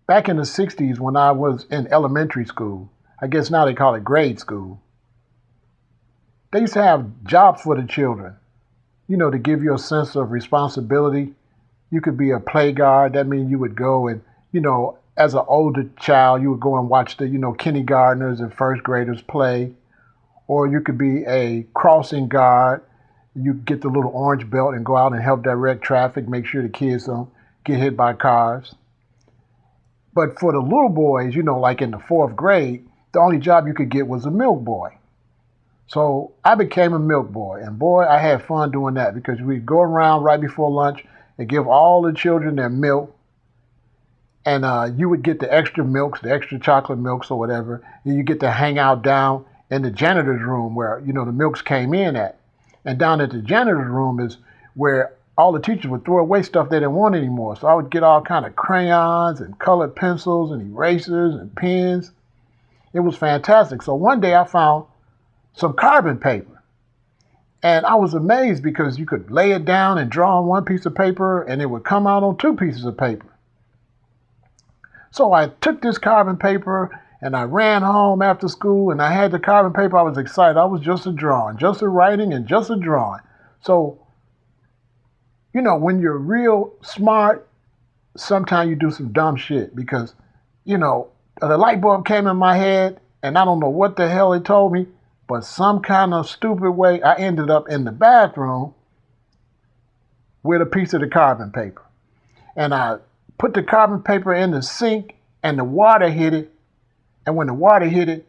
Back in the 60s when I was in elementary school, I guess now they call it grade school, they used to have jobs for the children, to give you a sense of responsibility. You could be a play guard. That means you would go and, as an older child, you would go and watch the, kindergartners and first graders play. Or you could be a crossing guard. You get the little orange belt and go out and help direct traffic, make sure the kids don't get hit by cars. But for the little boys, like in the fourth grade, the only job you could get was a milk boy. So I became a milk boy. And boy, I had fun doing that because we'd go around right before lunch and give all the children their milk. And you would get the extra milks, the extra chocolate milks or whatever. And you get to hang out down in the janitor's room where, the milks came in at. And down at the janitor's room is where all the teachers would throw away stuff they didn't want anymore. So I would get all kind of crayons and colored pencils and erasers and pens. It was fantastic. So one day I found some carbon paper. And I was amazed because you could lay it down and draw on one piece of paper and it would come out on two pieces of paper. So I took this carbon paper and I ran home after school and I had the carbon paper. I was excited. I was just a drawing, just a writing and just a drawing. So, when you're real smart, sometimes you do some dumb shit because, the light bulb came in my head and I don't know what the hell it told me, but some kind of stupid way I ended up in the bathroom with a piece of the carbon paper. And I put the carbon paper in the sink and the water hit it. And when the water hit it,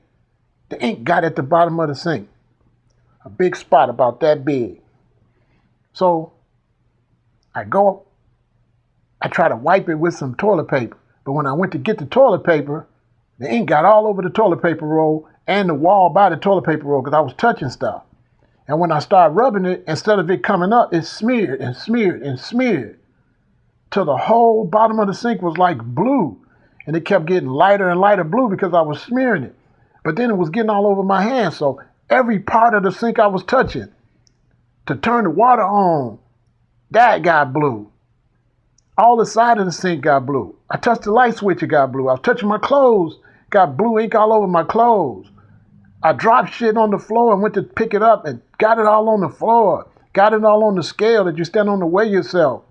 the ink got at the bottom of the sink. A big spot about that big. So I try to wipe it with some toilet paper. But when I went to get the toilet paper, the ink got all over the toilet paper roll and the wall by the toilet paper roll because I was touching stuff. And when I started rubbing it, instead of it coming up, it smeared and smeared and smeared till the whole bottom of the sink was like blue. And it kept getting lighter and lighter blue because I was smearing it. But then it was getting all over my hands. So every part of the sink I was touching to turn the water on, that got blue. All the side of the sink got blue. I touched the light switch, it got blue. I was touching my clothes, got blue ink all over my clothes. I dropped shit on the floor and went to pick it up and got it all on the floor. Got it all on the scale that you stand on to weigh yourself.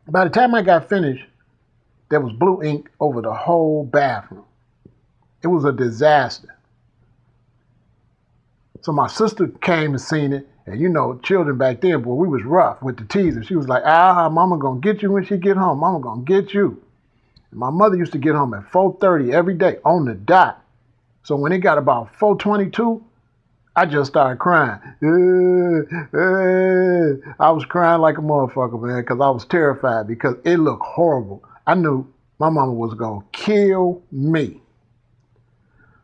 By the time I got finished, there was blue ink over the whole bathroom. It was a disaster. So my sister came and seen it. And children back then, boy, we was rough with the teaser. She was like, mama gonna get you when she get home. Mama gonna get you. And my mother used to get home at 4:30 every day on the dot. So when it got about 4:22, I just started crying. I was crying like a motherfucker, man, because I was terrified because it looked horrible. I knew my mama was going to kill me.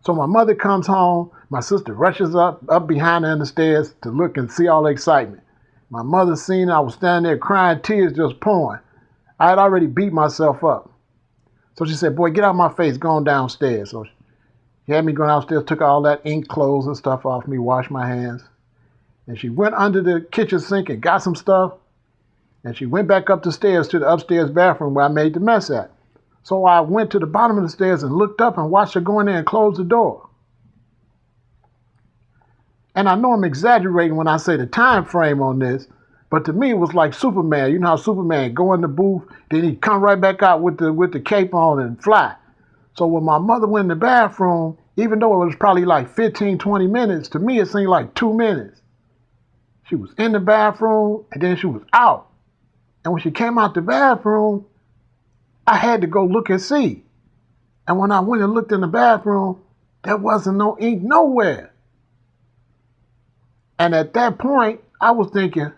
So my mother comes home. My sister rushes up behind her in the stairs to look and see all the excitement. My mother seen I was standing there crying, tears just pouring. I had already beat myself up. So she said, boy, get out of my face, going downstairs. So she had me going downstairs, took all that ink, clothes and stuff off me, washed my hands. And she went under the kitchen sink and got some stuff. And she went back up the stairs to the upstairs bathroom where I made the mess at. So I went to the bottom of the stairs and looked up and watched her go in there and close the door. And I know I'm exaggerating when I say the time frame on this, but to me it was like Superman. You know how Superman go in the booth, then he come right back out with the cape on and fly. So when my mother went in the bathroom, even though it was probably like 15, 20 minutes, to me it seemed like 2 minutes. She was in the bathroom and then she was out. And when she came out the bathroom, I had to go look and see. And when I went and looked in the bathroom, there wasn't no ink nowhere. And at that point, I was thinking,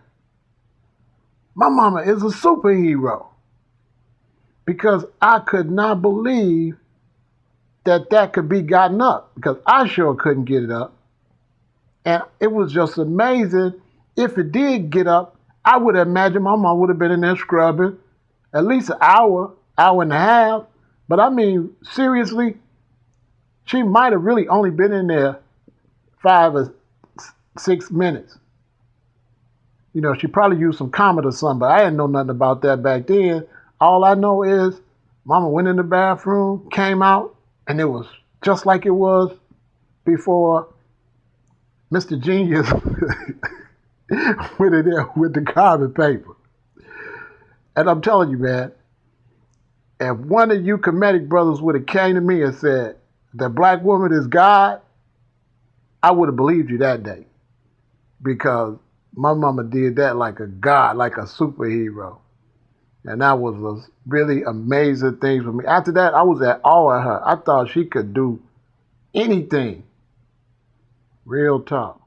my mama is a superhero. Because I could not believe that could be gotten up. Because I sure couldn't get it up. And it was just amazing. If it did get up, I would imagine my mom would have been in there scrubbing at least an hour and a half. But I mean, seriously, she might have really only been in there 5 or 6 minutes. She probably used some Comet or something, but I didn't know nothing about that back then. All I know is Mama went in the bathroom, came out, and it was just like it was before Mr. Genius went in there with the carbon paper. And I'm telling you, man, if one of you Kemetic brothers would have came to me and said, the black woman is God, I would have believed you that day. Because my mama did that like a god, like a superhero. And that was a really amazing thing for me. After that, I was at awe of her. I thought she could do anything. Real talk.